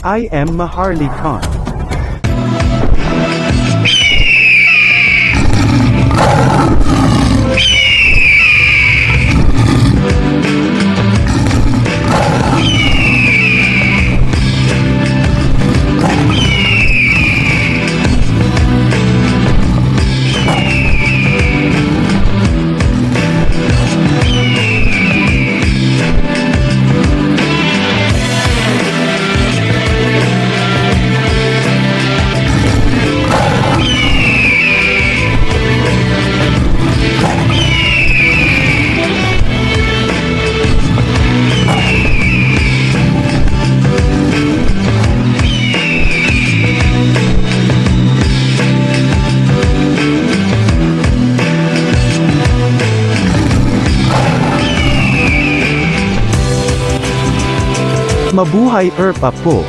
I am Maharlika. Mabuhay ERPA po!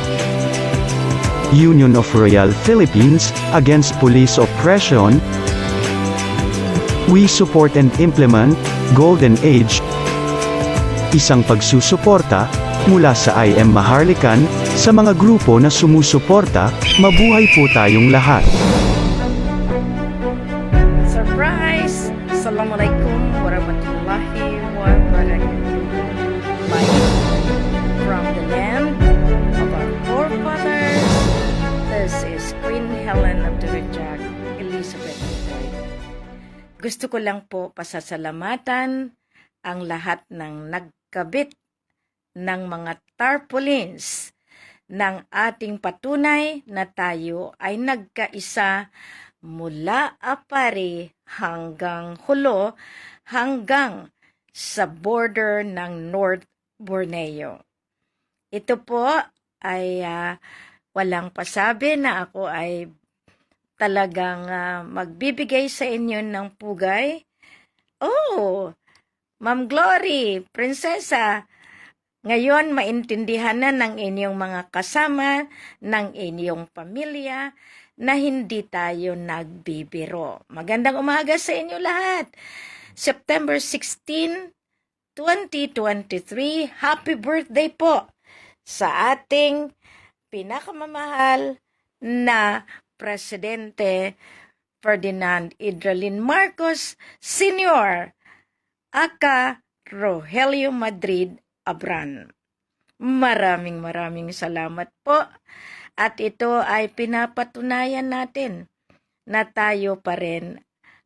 Union of Royal Philippines, Against Police Oppression. We support and implement, Golden Age. Isang pagsusuporta, mula sa I am Maharlikan, sa mga grupo na sumusuporta, mabuhay po tayong lahat. Surprise! Assalamualaikum warahmatullahi wabarakatuh. From the land of our forefathers, this is Queen Helen of Durajag, Elizabeth III. Gusto ko lang po pasasalamatan ang lahat ng nagkabit ng mga tarpaulins ng ating patunay na tayo ay nagkaisa mula Apari hanggang Hulo hanggang sa border ng North Borneo. Ito po ay walang pasabi na ako ay talagang magbibigay sa inyo ng pugay. Oh, Ma'am Glory, Prinsesa, ngayon maintindihan na ng inyong mga kasama, ng inyong pamilya, na hindi tayo nagbibiro. Magandang umaga sa inyo lahat. September 16, 2023, happy birthday po sa ating pinakamamahal na Presidente Ferdinand Idralin Marcos Sr. aka Rogelio Madrid Abran. Maraming salamat po. At ito ay pinapatunayan natin na tayo pa rin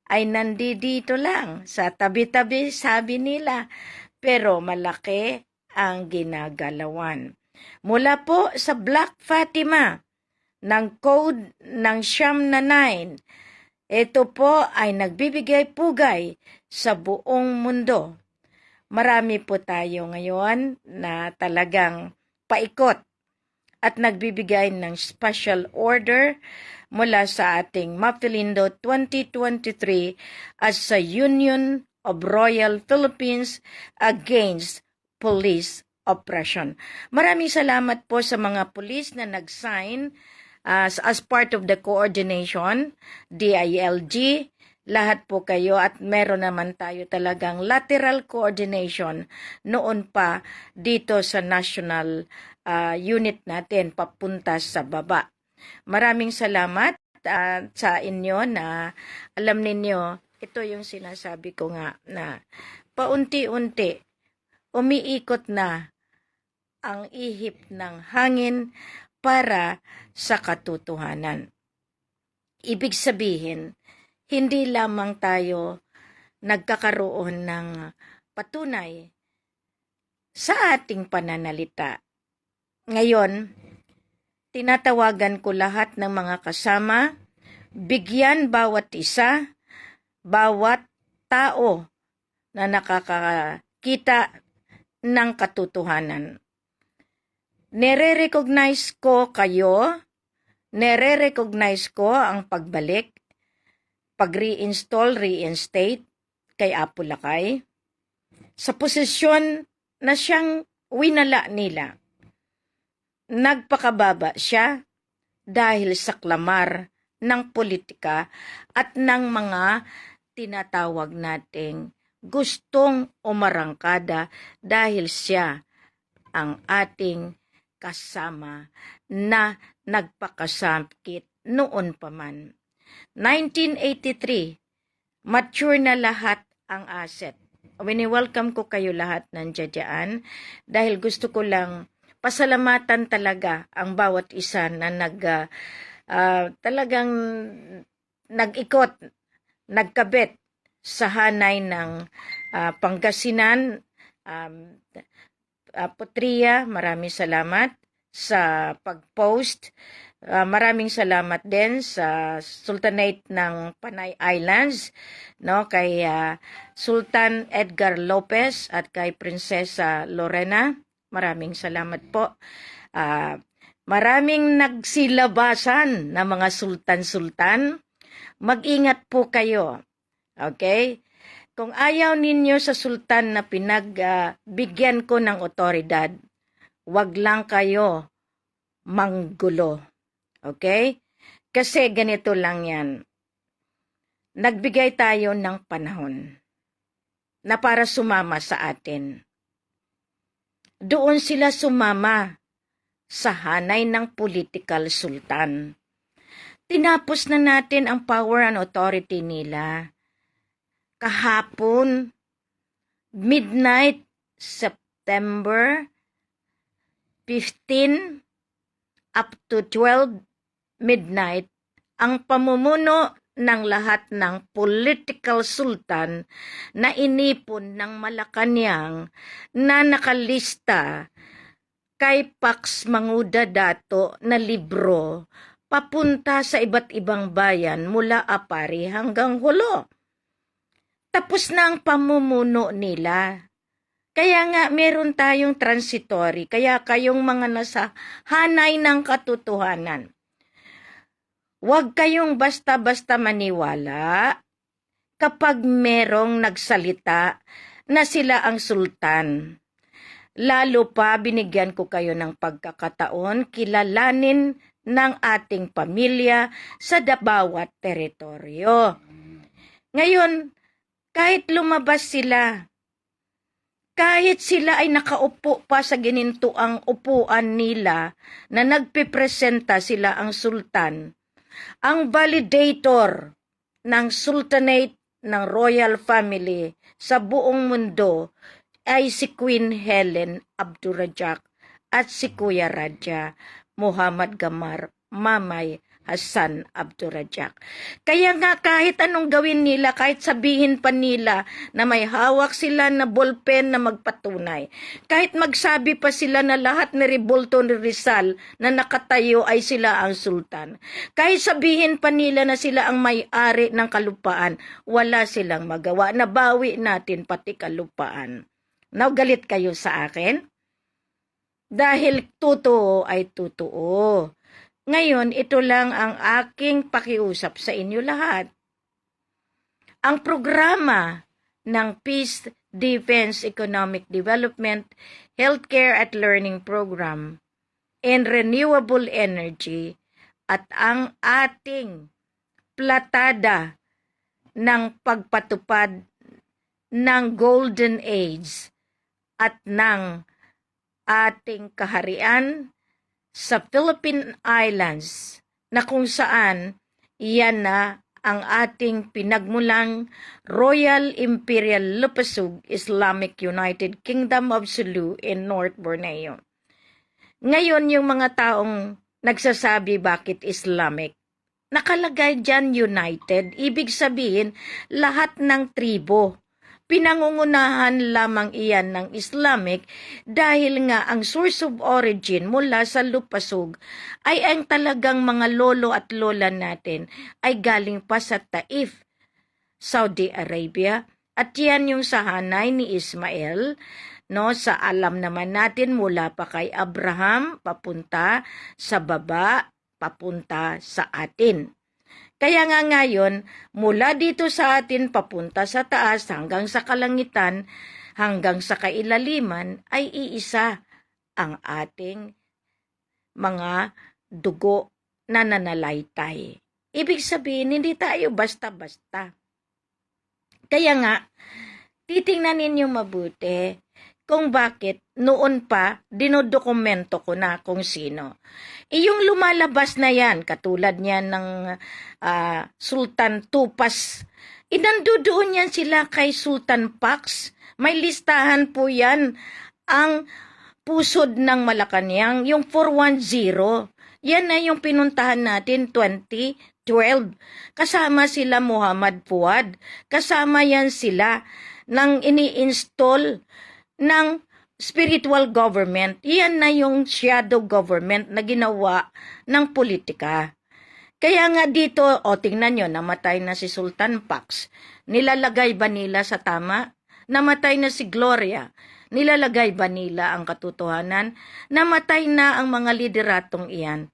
ay nandito lang sa tabi-tabi, sabi nila, pero malaki ang ginagalawan. Mula po sa Black Fatima ng code ng Siyam na 9, ito po ay nagbibigay pugay sa buong mundo. Marami po tayo ngayon na talagang paikot at nagbibigay ng special order mula sa ating Mapilindo 2023 as sa Union of Royal Philippines Against Police Oppression. Maraming salamat po sa mga pulis na nag-sign as part of the coordination, DILG, lahat po kayo, at meron naman tayo talagang lateral coordination noon pa dito sa national unit natin papunta sa baba. Maraming salamat sa inyo na alam ninyo, ito yung sinasabi ko nga na paunti-unti umiikot na ang ihip ng hangin para sa katotohanan. Ibig sabihin, hindi lamang tayo nagkakaroon ng patunay sa ating pananalita. Ngayon, tinatawagan ko lahat ng mga kasama, bigyan bawat isa, bawat tao na nakakakita ng katotohanan. Nere-recognize ko kayo, nere-recognize ko ang pagbalik, pag-reinstall, reinstate kay Apo Lakay sa posisyon na siyang winala nila. Nagpakababa siya dahil sa klamar ng politika at ng mga tinatawag nating gustong umarangkada dahil siya ang ating kasama na nagpakasakit noon pa man. 1983, mature na lahat ang asset. Wini-welcome ko kayo lahat nandiyan dyan dahil gusto ko lang pasalamatan talaga ang bawat isa na talagang nag-ikot, nagkabit sa hanay ng Pangasinan. Putria, maraming salamat sa pag-post. Maraming salamat din sa Sultanate ng Panay Islands, no, kay Sultan Edgar Lopez at kay Prinsesa Lorena. Maraming salamat po. Maraming nagsilabasan na mga sultan-sultan. Mag-ingat po kayo. Okay? Kung ayaw ninyo sa sultan na pinagbigyan ko ng otoridad, wag lang kayo manggulo. Okay? Kasi ganito lang yan. Nagbigay tayo ng panahon na para sumama sa atin. Doon sila sumama sa hanay ng political sultan. Tinapos na natin ang power and authority nila. Kahapon, midnight, September 15 up to 12 midnight, ang pamumuno ng lahat ng political sultan na inipon ng Malacanang na nakalista kay Pax Manguda Dato na libro papunta sa iba't ibang bayan mula Apari hanggang Hulo. Tapos na ang pamumuno nila. Kaya nga meron tayong transitory, kaya kayong mga nasa hanay ng katotohanan. Huwag kayong basta-basta maniwala kapag merong nagsalita na sila ang sultan. Lalo pa binigyan ko kayo ng pagkakataon kilalanin ng ating pamilya sa bawat teritoryo. Ngayon, kahit lumabas sila, kahit sila ay nakaupo pa sa ginintuang upuan nila na nagpipresenta sila ang sultan, ang validator ng sultanate ng royal family sa buong mundo ay si Queen Helen Abdurrahman at si Kuya Raja Muhammad Gamar Mamay Hassan Abdurrahman. Kaya nga kahit anong gawin nila, kahit sabihin pa nila na may hawak sila na ballpen na magpatunay, kahit magsabi pa sila na lahat ni Rebulto ni Rizal na nakatayo ay sila ang sultan, kahit sabihin pa nila na sila ang may-ari ng kalupaan, wala silang magawa. Nabawi natin pati kalupaan. Now, galit kayo sa akin? Dahil totoo ay totoo. Ngayon, ito lang ang aking pakiusap sa inyo lahat. Ang programa ng Peace, Defense, Economic Development, Healthcare at Learning Program, and Renewable Energy at ang ating platada ng pagpatupad ng Golden Age at ng ating kaharian sa Philippine Islands na kung saan iyan na ang ating pinagmulang Royal Imperial Lupasug Islamic United Kingdom of Sulu in North Borneo. Ngayon yung mga taong nagsasabi bakit Islamic, nakalagay dyan United, ibig sabihin lahat ng tribo. Pinangungunahan lamang iyan ng Islamic dahil nga ang source of origin mula sa Lupasug ay ang talagang mga lolo at lola natin ay galing pa sa Taif, Saudi Arabia. At yan yung sa hanay ni Ismael, no, sa alam naman natin mula pa kay Abraham papunta sa baba, papunta sa atin. Kaya nga ngayon, mula dito sa atin papunta sa taas hanggang sa kalangitan, hanggang sa kailaliman, ay iisa ang ating mga dugo na nanalaitay. Ibig sabihin, hindi tayo basta-basta. Kaya nga, titingnan ninyo mabuti kung bakit noon pa, dinodokumento ko na kung sino. Yung lumalabas na yan, katulad niyan ng Sultan Tupas, inandoon yan sila kay Sultan Pax. May listahan po yan, ang pusod ng Malacanang, yung 410. Yan na yung pinuntahan natin 2012. Kasama sila Muhammad Fuad. Kasama yan sila nang ini-install ng spiritual government. Yan na yung shadow government na ginawa ng politika. Kaya nga dito, tingnan nyo, namatay na si Sultan Pax. Nilalagay ba nila sa tama? Namatay na si Gloria. Nilalagay ba nila ang katotohanan? Namatay na ang mga lideratong iyan.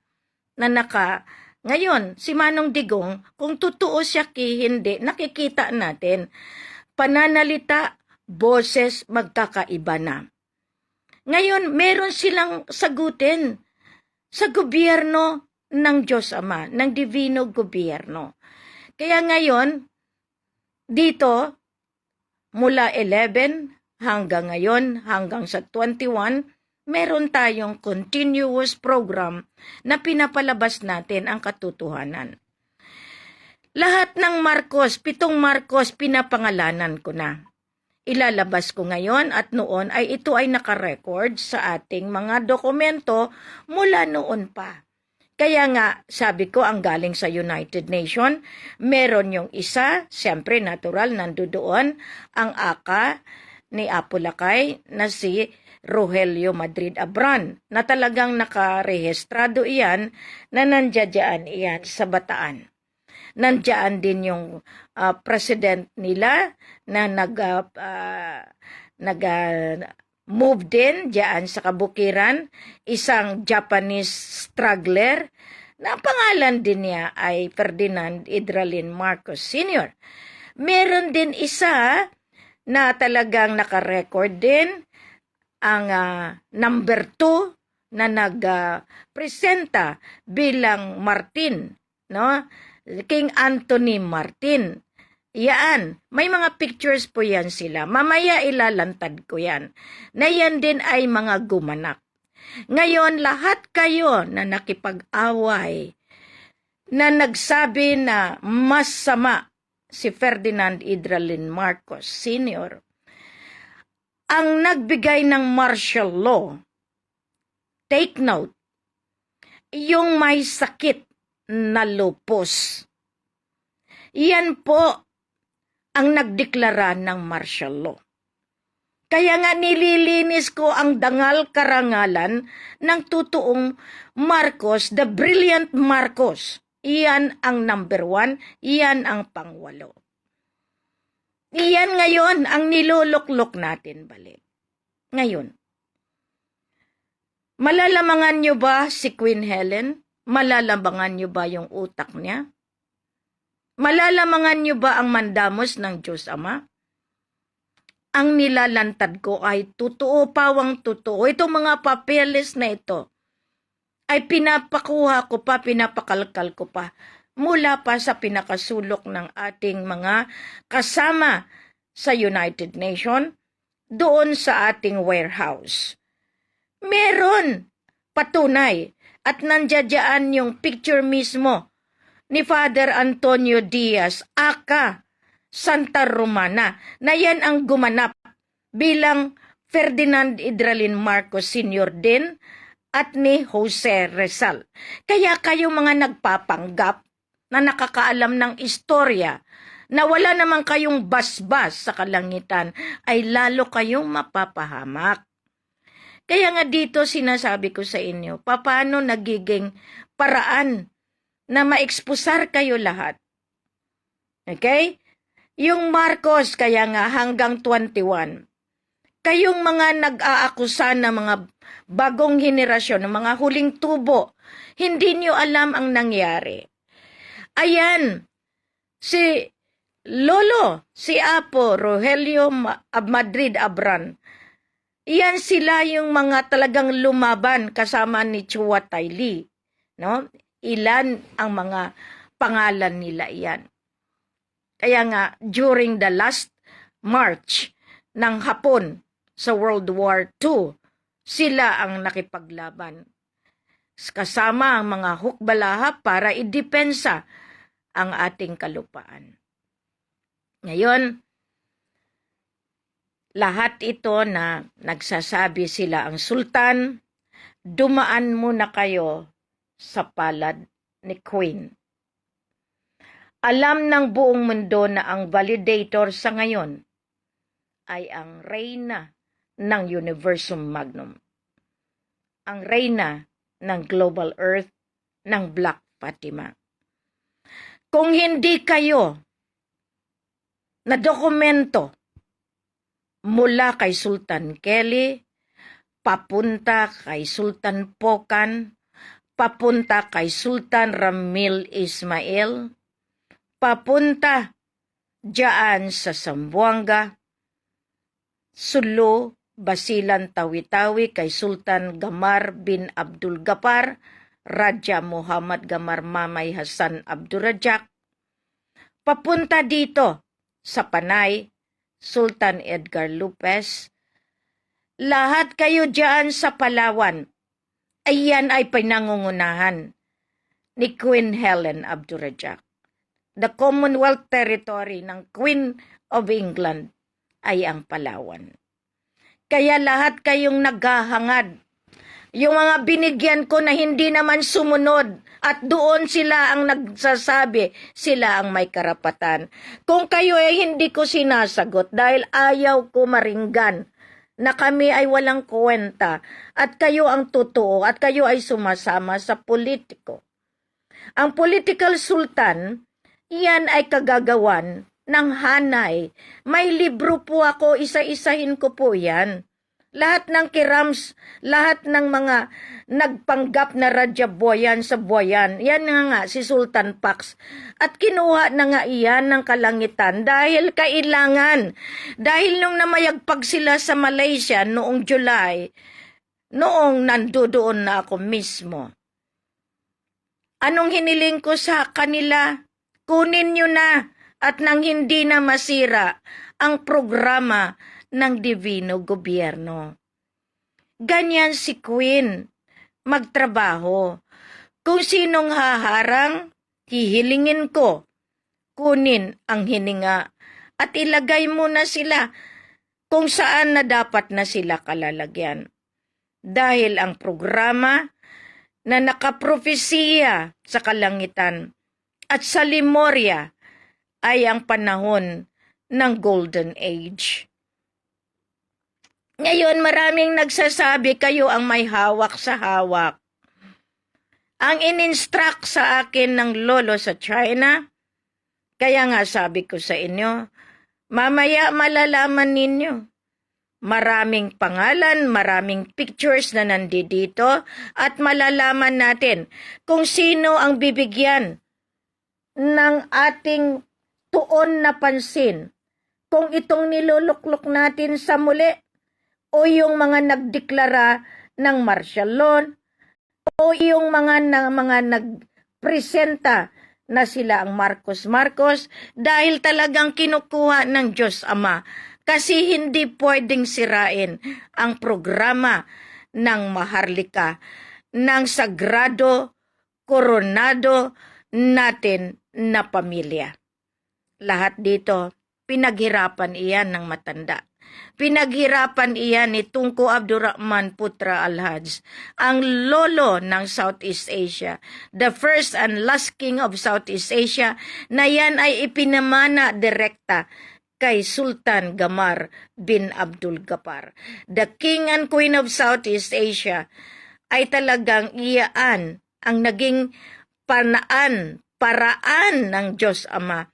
Ngayon, si Manong Digong, kung totoo siya hindi, nakikita natin. Pananalita, boses, magkakaiba na. Ngayon, meron silang sagutin sa gobyerno ng Diyos Ama, ng Divino Gobyerno. Kaya ngayon, dito, mula 11 hanggang ngayon, hanggang sa 21, meron tayong continuous program na pinapalabas natin ang katotohanan. Lahat ng Marcos, 7 Marcos, pinapangalanan ko na. Ilalabas ko ngayon at noon ay ito ay nakarecord sa ating mga dokumento mula noon pa. Kaya nga, sabi ko, ang galing sa United Nations, meron yung isa, siyempre natural, nandoon ang aka ni Apulacay na si Rogelio Madrid Abran, na talagang nakarehistrado iyan na nandiyan iyan sa Bataan. Nandiyan din yung president nila na move din diyan sa kabukiran, isang Japanese struggler na ang pangalan din niya ay Ferdinand Idralin Marcos Sr. Meron din isa na talagang nakarecord din, ang number 2 na nagpresenta bilang Martin, no? King Anthony Martin. Yan, may mga pictures po yan sila. Mamaya ilalantad ko yan. Na yan din ay mga gumanak. Ngayon, lahat kayo na nakipag-away, na nagsabi na masama si Ferdinand Idralin Marcos Sr., ang nagbigay ng martial law, take note, yung may sakit na lupus. Yan po ang nagdeklara ng martial law. Kaya nga nililinis ko ang dangal karangalan ng totoong Marcos, the brilliant Marcos. Iyan ang number 1, iyan ang pang-8. Iyan ngayon ang niluluklok natin balik. Ngayon, malalamangan nyo ba si Queen Helen? Malalamangan nyo ba yung utak niya? Malalamangan nyo ba ang mandamos ng Diyos Ama? Ang nilalantad ko ay totoo, pawang totoo. Itong mga papeles na ito ay pinapakuha ko pa, pinapakalkal ko pa mula pa sa pinakasulok ng ating mga kasama sa United Nations doon sa ating warehouse. Meron patunay at nandiyan yung picture mismo ni Father Antonio Diaz, aka Santa Romana, na yan ang gumanap bilang Ferdinand Idralin Marcos Sr. din at ni Jose Rizal. Kaya kayo mga nagpapanggap na nakakaalam ng istorya, na wala naman kayong basbas sa kalangitan, ay lalo kayong mapapahamak. Kaya nga dito sinasabi ko sa inyo, paano nagiging paraan na maekspusar kayo lahat. Okay? Yung Marcos, kaya nga hanggang 21, kayong mga nag-aakusa na mga bagong henerasyon, ng mga huling tubo, hindi nyo alam ang nangyari. Ayan, si Lolo, si Apo, Rogelio Madrid Abran, iyan sila yung mga talagang lumaban kasama ni Chua Tai Li. No? Ilan ang mga pangalan nila iyan. Kaya nga, during the last march ng Hapon sa World War II, Sila ang nakipaglaban kasama ang mga hukbalaha para idepensa ang ating kalupaan. Ngayon, lahat ito na nagsasabi sila ang sultan, dumaan muna kayo sa palad ni Queen. Alam ng buong mundo na ang validator sa ngayon ay ang reyna ng Universum Magnum. Ang reyna ng Global Earth ng Black Fatima. Kung hindi kayo na dokumento mula kay Sultan Kelly, papunta kay Sultan Pokan, papunta kay Sultan Ramil Ismail, papunta diyan sa Zamboanga, Sulu, Basilan, Tawi-Tawi kay Sultan Gamar bin Abdul Gapar, Raja Muhammad Gamar Mamay Hasan Abdurrajak, papunta dito sa Panay, Sultan Edgar Lopez, lahat kayo diyan sa Palawan, ayan ay pinangungunahan ni Queen Helen Abdurrajak. The Commonwealth Territory ng Queen of England ay ang Palawan. Kaya lahat kayong naghahangad. Yung mga binigyan ko na hindi naman sumunod at doon sila ang nagsasabi, sila ang may karapatan. Kung kayo ay hindi ko sinasagot dahil ayaw ko maringgan na kami ay walang kwenta at kayo ang totoo at kayo ay sumasama sa politiko. Ang political sultan, yan ay kagagawan ng hanay. May libro po ako, isa-isahin ko po yan. Lahat ng kirams, lahat ng mga nagpanggap na Raja Boyan sa Boyan, yan nga si Sultan Pax. At kinuha na nga iyan ng kalangitan dahil kailangan. Dahil nung namayagpag sila sa Malaysia noong July, noong nandoon na ako mismo. Anong hiniling ko sa kanila? Kunin nyo na at nang hindi na masira ang programa ng Divino Gobyerno. Ganyan si Queen magtrabaho. Kung sinong haharang, hihilingin ko. Kunin ang hininga at ilagay mo na sila kung saan na dapat na sila kalalagyan. Dahil ang programa na nakaprofesiya sa kalangitan at sa Lemuria ay ang panahon ng Golden Age. Ngayon maraming nagsasabi kayo ang may hawak sa hawak. Ang in-instruct sa akin ng lolo sa China, kaya nga sabi ko sa inyo, mamaya malalaman ninyo. Maraming pangalan, maraming pictures na nandito at malalaman natin kung sino ang bibigyan ng ating tuon na pansin. Kung itong niluluklok natin sa muli o yung mga nagdeklara ng martial law o yung mga nagpresenta na sila ang Marcos dahil talagang kinukuha ng Diyos Ama. Kasi hindi pwedeng sirain ang programa ng Maharlika, ng sagrado, koronado natin na pamilya. Lahat dito, pinaghirapan iyan ng matanda. Pinaghirapan iyan ni Tunku Abdurrahman Putra Al-Haj, ang lolo ng Southeast Asia, the first and last king of Southeast Asia, na yan ay ipinamana direkta kay Sultan Gamar bin Abdul Gapar. The King and Queen of Southeast Asia ay talagang iyaan ang naging paraan ng Diyos Ama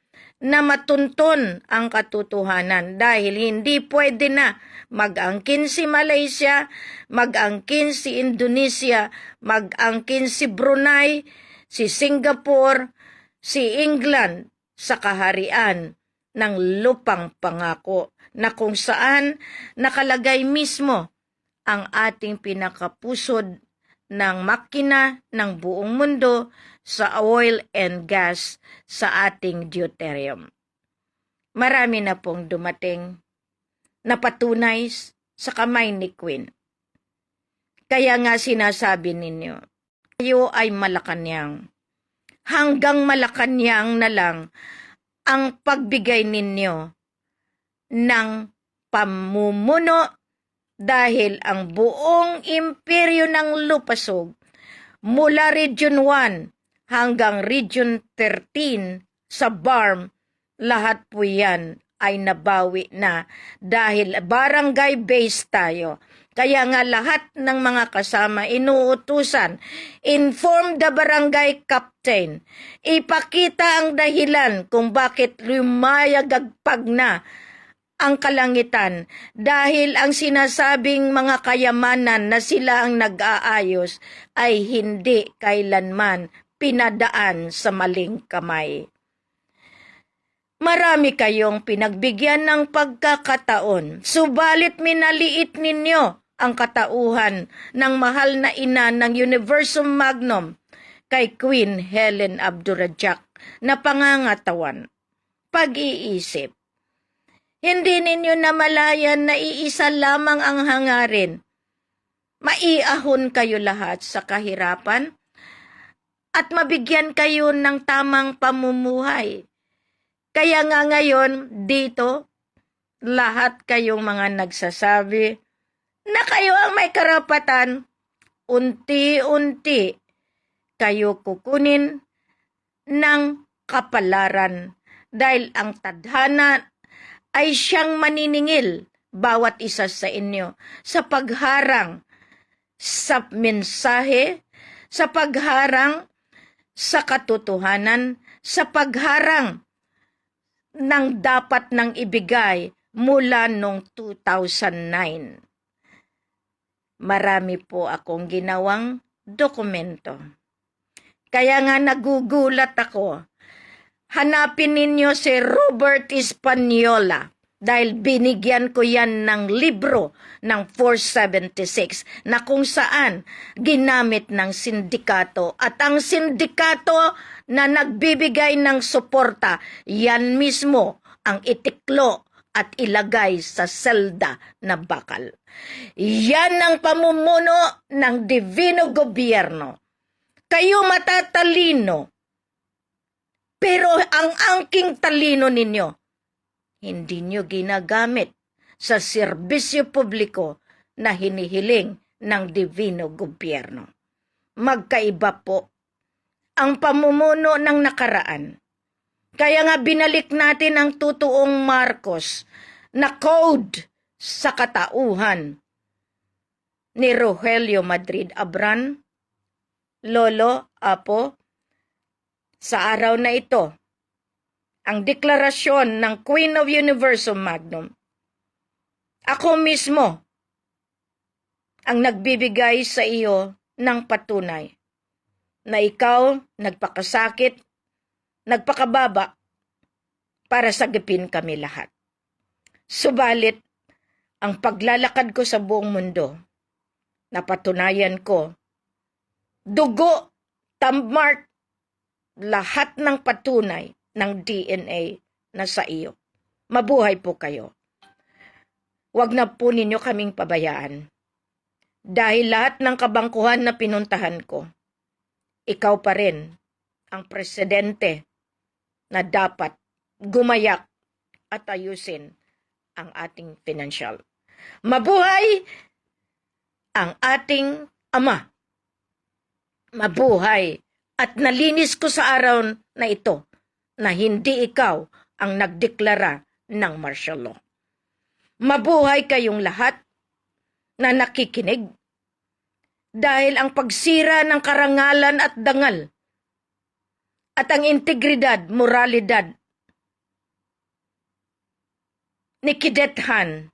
na matunton ang katotohanan dahil hindi pwede na mag-angkin si Malaysia, mag-angkin si Indonesia, mag-angkin si Brunei, si Singapore, si England sa kaharian ng lupang pangako na kung saan nakalagay mismo ang ating pinakapusod ng makina ng buong mundo sa oil and gas sa ating deuterium. Marami na pong dumating na patunay sa kamay ni Queen. Kaya nga sinasabi ninyo, kayo ay Malacanang. Hanggang Malacanang na lang ang pagbigay ninyo ng pamumuno dahil ang buong imperyo ng Lupasog mula Region 1 hanggang Region 13 sa BARM, lahat po yan ay nabawi na dahil barangay based tayo. Kaya nga lahat ng mga kasama inuutusan, inform the barangay captain, ipakita ang dahilan kung bakit lumayagagpag na ang kalangitan dahil ang sinasabing mga kayamanan na sila ang nag-aayos ay hindi kailanman pinadaan sa maling kamay. Marami kayong pinagbigyan ng pagkakataon, subalit minaliit ninyo ang katauhan ng mahal na ina ng Universum Magnum kay Queen Helen Abdurrahman na pangangatawan. Pag-iisip, hindi ninyo namalayan na iisa lamang ang hangarin. Maiahon kayo lahat sa kahirapan at mabigyan kayo ng tamang pamumuhay. Kaya nga ngayon, dito, lahat kayong mga nagsasabi na kayo ang may karapatan, unti-unti kayo kukunin ng kapalaran dahil ang tadhana ay siyang maniningil bawat isa sa inyo sa pagharang sa mensahe, sa pagharang sa katotohanan, sa pagharang ng dapat nang ibigay mula noong 2009. Marami po akong ginawang dokumento. Kaya nga nagugulat ako. Hanapin ninyo si Robert Española dahil binigyan ko yan ng libro ng 476 na kung saan ginamit ng sindikato at ang sindikato na nagbibigay ng suporta, yan mismo ang itiklo at ilagay sa selda na bakal. Yan ang pamumuno ng Divino Gobyerno. Kayo matatalino, pero ang angking talino ninyo, hindi nyo ginagamit sa serbisyo publiko na hinihiling ng Divino Gobyerno. Magkaiba po ang pamumuno ng nakaraan. Kaya nga binalik natin ang tutuong Marcos na code sa katauhan ni Rogelio Madrid Abran, Lolo, Apo, sa araw na ito, ang deklarasyon ng Queen of Universum Magnum, ako mismo ang nagbibigay sa iyo ng patunay na ikaw nagpakasakit, nagpakababa para sagipin kami lahat. Subalit, ang paglalakad ko sa buong mundo, napatunayan ko, dugo, thumbmark, lahat ng patunay ng DNA na sa iyo. Mabuhay po kayo. Huwag na po ninyo kaming pabayaan. Dahil lahat ng kabangkuhan na pinuntahan ko, ikaw pa rin ang presidente na dapat gumayak at ayusin ang ating financial. Mabuhay ang ating ama. Mabuhay at nalinis ko sa araw na ito na hindi ikaw ang nagdeklara ng martial law. Mabuhay kayong lahat na nakikinig dahil ang pagsira ng karangalan at dangal at ang integridad, moralidad ni Kidethan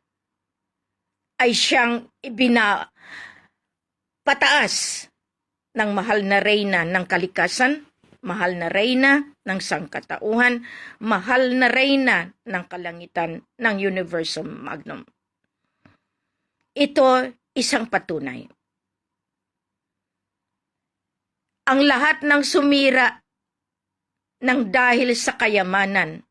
ay siyang pataas ng mahal na reyna ng kalikasan, mahal na reyna ng sangkatauhan, mahal na reyna ng kalangitan ng Universum Magnum. Ito isang patunay. Ang lahat ng sumira ng dahil sa kayamanan,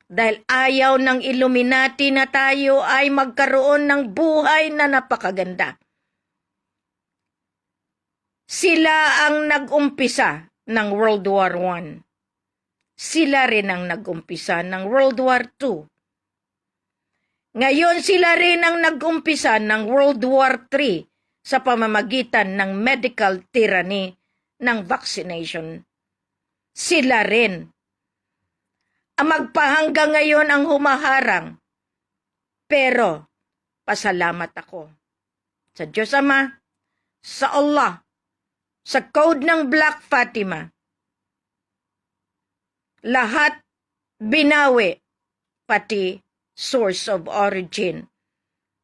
dahil ayaw ng Illuminati na tayo ay magkaroon ng buhay na napakaganda. Sila ang nag-umpisa ng World War I. Sila rin ang nag-umpisa ng World War II. Ngayon sila rin ang nag-umpisa ng World War III sa pamamagitan ng medical tyranny ng vaccination. Sila rin ang magpahanggang ngayon ang humaharang. Pero pasalamat ako sa Diyos Ama, sa Allah, sa code ng Black Fatima. Lahat binawi, pati source of origin,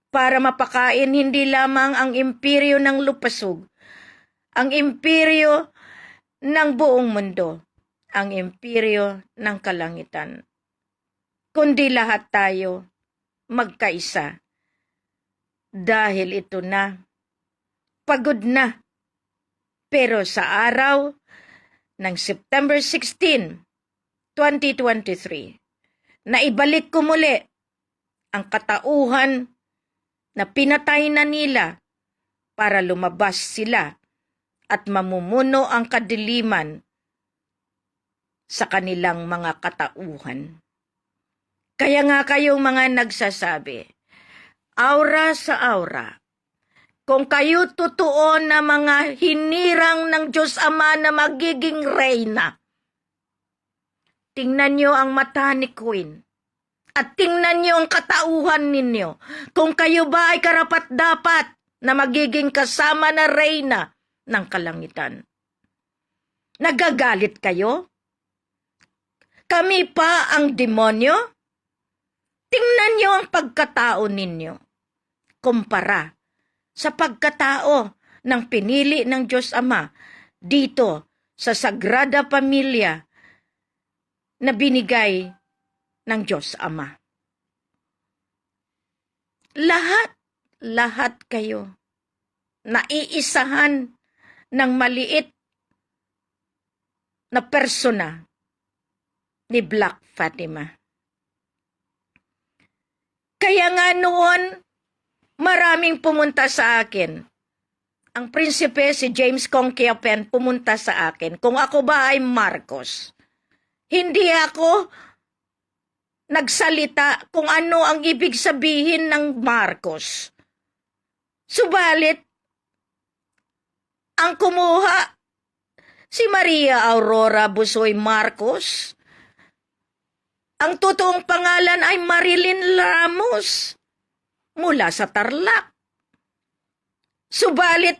para mapakain hindi lamang ang imperyo ng lupasug, ang imperyo ng buong mundo, ang imperyo ng kalangitan, kundi lahat tayo magkaisa. Dahil ito na, pagod na. Pero sa araw ng September 16, 2023, naibalik ko muli ang katauhan na pinatay na nila para lumabas sila at mamumuno ang kadiliman sa kanilang mga katauhan. Kaya nga kayong mga nagsasabi, aura sa aura, kung kayo totoo na mga hinirang ng Diyos Ama na magiging reyna, tingnan nyo ang mata ni Queen at tingnan nyo ang katauhan ninyo. Kung kayo ba ay karapat-dapat na magiging kasama na reyna ng kalangitan. Nagagalit kayo? Kami pa ang demonyo? Tingnan nyo ang pagkatao ninyo. Kumpara sa pagkatao ng pinili ng Diyos Ama dito sa Sagrada Pamilya na binigay ng Diyos Ama. Lahat kayo naiisahan ng maliit na persona ni Black Fatima. Kaya nga noon, maraming pumunta sa akin. Ang prinsipe, si James Conquiapen, pumunta sa akin kung ako ba ay Marcos. Hindi ako nagsalita kung ano ang ibig sabihin ng Marcos. Subalit, ang kumuha, si Maria Aurora Busoy Marcos. Ang totoong pangalan ay Marilyn Ramos mula sa Tarlac. Subalit,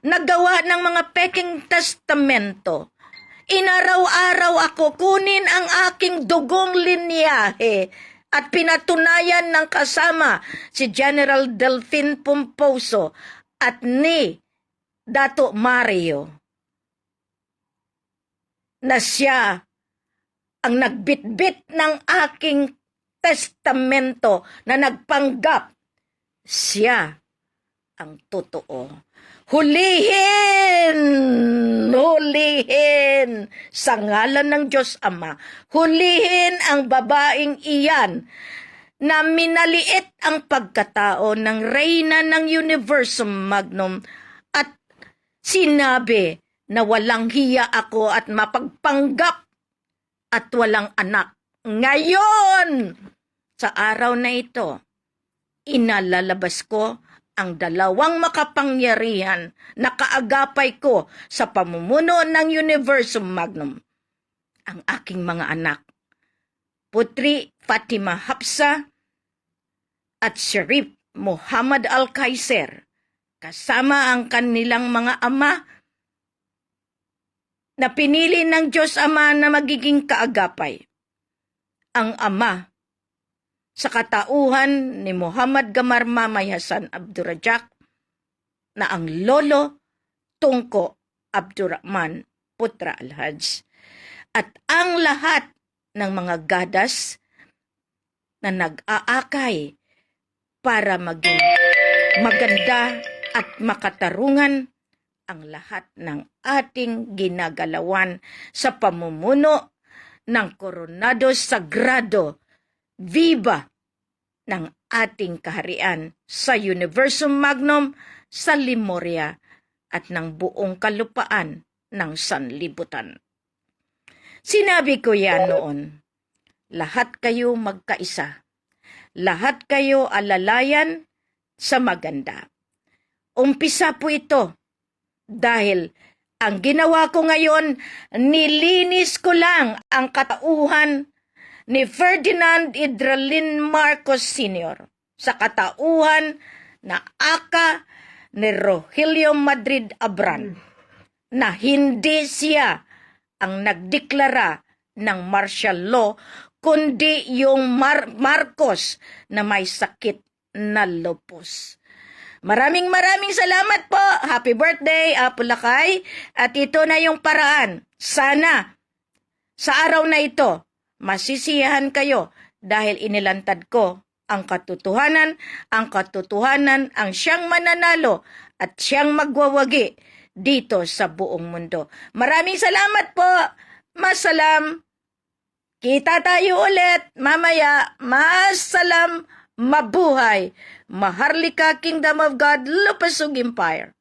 nagawa ng mga peking testamento. Inaraw-araw ako kunin ang aking dugong linyahe at pinatunayan ng kasama si General Delfin Pomposo at ni Dato Mario na siya ang nagbitbit ng aking testamento na nagpanggap. Siya ang totoo. Hulihin sa ngalan ng Diyos Ama. Hulihin ang babaeng iyan na minaliit ang pagkatao ng reyna ng Universum Magnum at sinabi na walang hiya ako at mapagpanggap at walang anak. Ngayon, sa araw na ito, inalalabas ko ang dalawang makapangyarihan na kaagapay ko sa pamumuno ng Universum Magnum. Ang aking mga anak, Putri Fatima Hafsa at Sharif Muhammad Al-Kaiser, kasama ang kanilang mga ama na pinili ng Diyos Ama na magiging kaagapay. Ang ama sa katauhan ni Muhammad Gamar Mamay Hasan Abdurrajak na ang lolo Tungko Abdurrahman Putra Al-Hajj at ang lahat ng mga gadas na nag-aakay para maging maganda at makatarungan ang lahat ng ating ginagalawan sa pamumuno ng Coronado Sagrado Viva ng ating kaharian sa Universum Magnum sa Lemuria at ng buong kalupaan ng sanlibutan. Sinabi ko yan noon, lahat kayo magkaisa, lahat kayo alalayan sa maganda. Umpisa po ito dahil ang ginawa ko ngayon, nilinis ko lang ang katauhan ni Ferdinand Idralin Marcos Sr. sa katauhan na aka ni Rogelio Madrid Abran na hindi siya ang nagdeklara ng martial law kundi yung Marcos na may sakit na lupus. Maraming salamat po. Happy birthday, Apo Lakay. At ito na yung paraan. Sana sa araw na ito, masisiyahan kayo dahil inilantad ko ang katotohanan ang siyang mananalo at siyang magwawagi dito sa buong mundo. Maraming salamat po. Masalam. Kita tayo ulit mamaya. Masalam. Mabuhay. Maharlika Kingdom of God, Lupasug Empire.